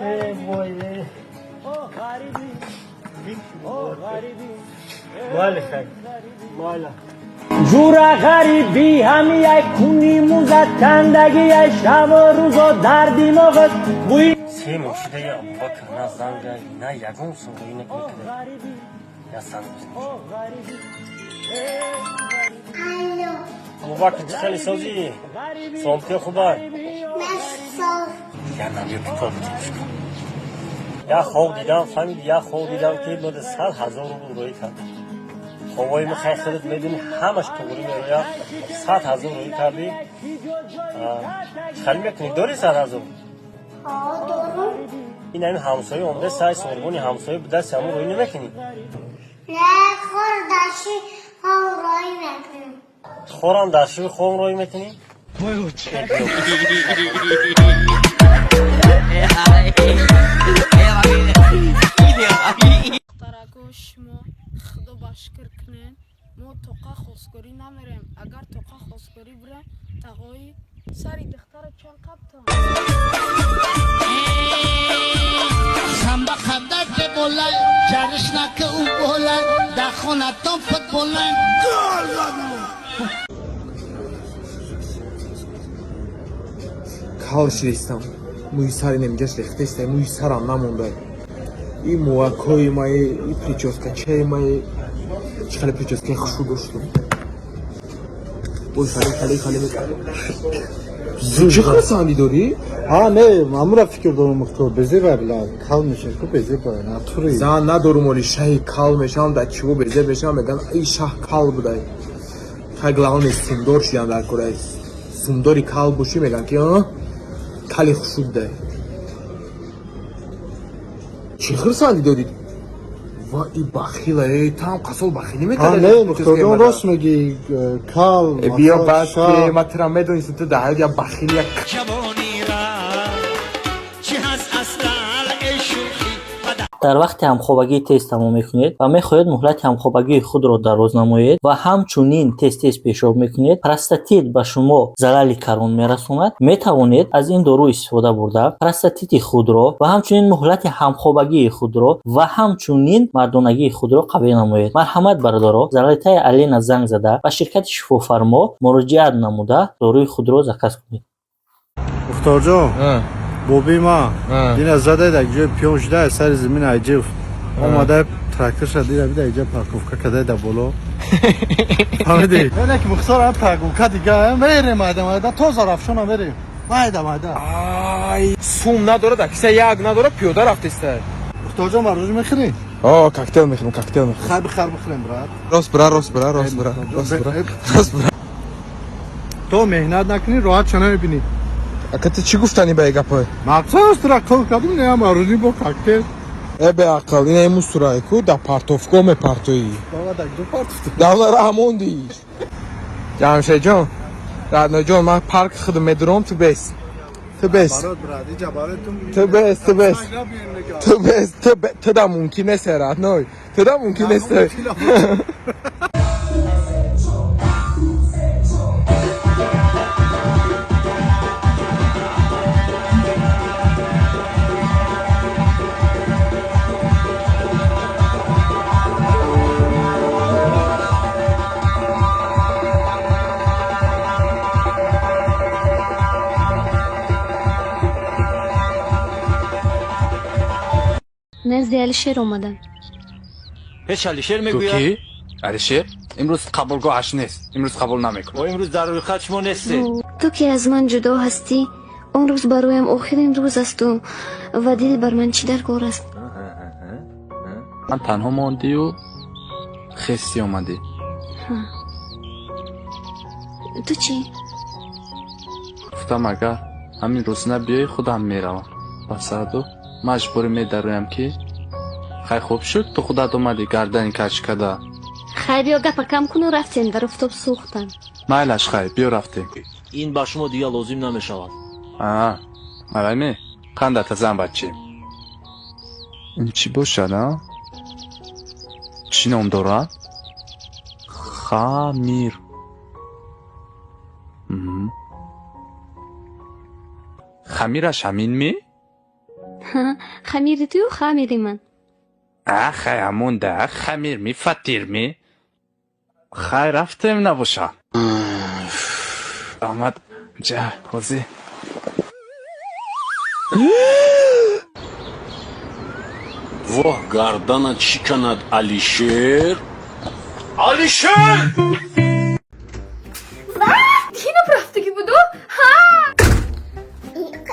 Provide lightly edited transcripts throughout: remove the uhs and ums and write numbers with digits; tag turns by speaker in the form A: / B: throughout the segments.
A: وای مال خیر مال جورا غریبی همی یک کنی موزد کندگی یک شب و روز و در دیماغت بوی سه مشده یا بکر نه زنگه نه یکون سنگوی نکنه یا سنگوی مبارک خیلی سازی سامتی خوبه یا نمیو کتاب دیدش کن یا خواب دیدم فهمید یا خواب دیدم که مورد 100,000 رو روی کرد خوابای من خیلی خودت میدونی همش توری یا 100,000 روی کردی خیلی میکنی داری 100,000
B: دارم
A: این همسایه عمده سای سرگونی همسایه به دست همون روی نمیکنی
B: نه خوردشی هم روی نکنیم
A: خورم دستشوی خوام روی میکنی
C: شما خدا باشکر کنین ما توقع خواستگاری نمیریم اگر توقع خواستگاری بریم تقایی سری دختر چون قبطم
D: Samba kadar de bolan, çalışnak u bolan, dakhona tonfut bolan.
E: Kalşiristan. Muisari nemigeş rehteste, muisar anlamında. İ muakoy may, i pričoska çey may, çıkarı pričoska xuşu goştum. Oy khali mi? Çıkır sandi dori?
F: Ha ne, mamura fikir doğrulmuktu. Beze verdiler. Kalmışır ki beze böyle. Naturi.
E: Zan na dorumoli şahi kalmışam da çivo beze beşam megan ay şah kal buday. Taglaun sundor şiyan dar koray. Sundori kal boşi megan ki ha? Kali xuşud day. Çıkır sandi dori. Vay baxila ey tam qasol baxili mi
F: Ha ne, muhtadon راست میگی کال
E: بیا بس که ما ترامه دو اینستو ده یا baxili ya
G: در وقت همخوابگی تست تمام میکنید و میخواهید مهلت همخوابگی خود را دراز نمایید و همچنین تست پیشاب میکنید پروستاتیت به شما ضرری کرون میرساند میتوانید از این دارو استفاده برده پروستاتیت خود را و همچنین مهلت همخوابگی خود را و همچنین مردانگی خود را قوی نمایید. مرحمت برادران ضرریتای علین زنگ زده و شرکت شفافرما مراجعت نموده داروی خود را زکات کنید.
F: مختار جان بوبی ما این از زده در جای پیونش ده سر زمین عجیب آماده ترکتر شده بیده اینجا پاکوفکا کده ده بولو فهمیدی؟ اینه که مختار هم پاکوفکا دیگه میریم آیده تو زرافشون هم میریم آیده
E: Ay sum نداره da kise yag نداره پیاده رفت است.
F: مختار جان ما روز میخوری؟
E: کوکتل میخورم کوکتل میخورم.
F: خر بخوریم برات.
E: راست برا.
F: تو مهنت نکنی راحت چنه میبینی.
E: اکت چی گفتنی به گپای؟
F: مقصد است را کل کردیم نه ما روزی با کوکتل.
E: به عقل این ایمو سرای کو دا پارتوفکو می پارتویی.
F: بابا دا دو پارتوفکو.
E: داولا رحمون دی. جامشه جان. رادنا جان من پارک خدمت درام تو بیس.
F: برات برادی جبارتون.
E: تو دا ممکنه سرات نوی. تو دا ممکنه سر.
H: نزد علیشیر اومدن.
I: هیچ علیشیر میگوید؟
J: کی؟ علیشیر؟ امروز قبولگاهش نیست. امروز قبول نمیکنه.
I: و امروز در روی خط شما نیستی.
H: تو که از من جدا هستی، اون روز برایم آخرین روز است و دل بر من چی در کار است؟
J: من تنها ماندی و خستی آمدی.
H: تو چی؟
J: گفتم اگر همین روز نبیای خودم میروم. بس دو مجبوری میدرویم که خیلی خوب شد تو خودت اومدی گردن کج کده.
H: خیلی بیا گپ کم کن و رفتیم در افتاب سوختن.
J: مایلش خیلی بیا رفتیم.
I: این با شما دیگه لازم نمیشود.
J: مرامی قندت زن بچه. این چی باشد ها؟ چی نام دارد؟ خمیر. خمیرش همین می؟
H: خمیری تو خمیری من.
J: خیر همونده خمیر می فتیر می خیر رفتم نباشه آمد جا خوزی
I: واه گردنت چی کند علیشیر
C: کی نپرفتگی بودو؟ ها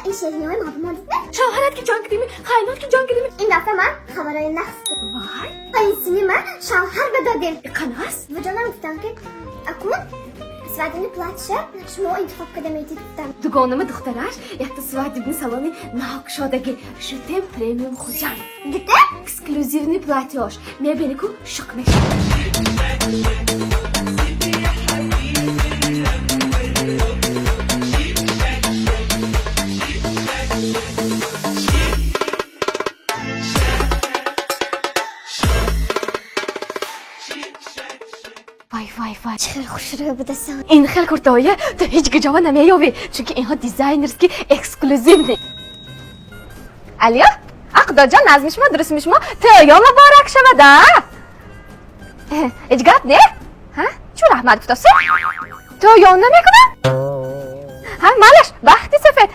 B: این شیرینی های مابما دیدن؟
C: شوهرت که جان کدیمی خیلات که جان کدیمی
B: این دفعه من خبرهای نقص
C: وای
B: این سینی من شوهر بدادیم
C: قناس
B: و جانم گفتم که اکون свадебный платье شما انتخاب کده میدید گفتم
C: дугонаи духтараш якта свадебный салони нақшодаги шутем премиум хуҷан
B: دیده؟
C: эксклюзивный платьёш мебини ку шук мешавад вай
B: چقدر خوش رو بوده سان
C: ин хел куртоя ту ҳеҷ ҷава намеёвӣ чунки инҳо дизайнерски эксклюзивни алиё ақдоҷон назми шумо дурусми шумо тӯё муборак шавада ҳеҷ гап не чӯ раҳмат гуфтасе тӯё намекунам малаш бахти сафед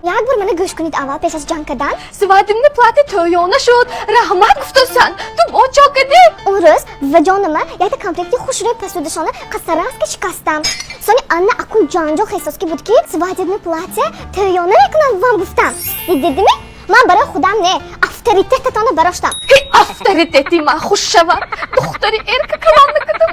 B: یک بار منو گوش کنید اول پیش از جان کردن
C: свадебный платье тӯёна шуд раҳмат гуфтасан ту бочо кадӣ
B: اون روز و جانم یک کمپлекتی خوش روی پسودشانه قصرانس که شکستم سونی анна акун جانجو حساسکی بود که свадебный платье тӯёна میکنم вам گفتم دیدیمی من برای خودم نه авторитетتان براштم
C: авторитети ман хуш шавад духтари эрка калом накардам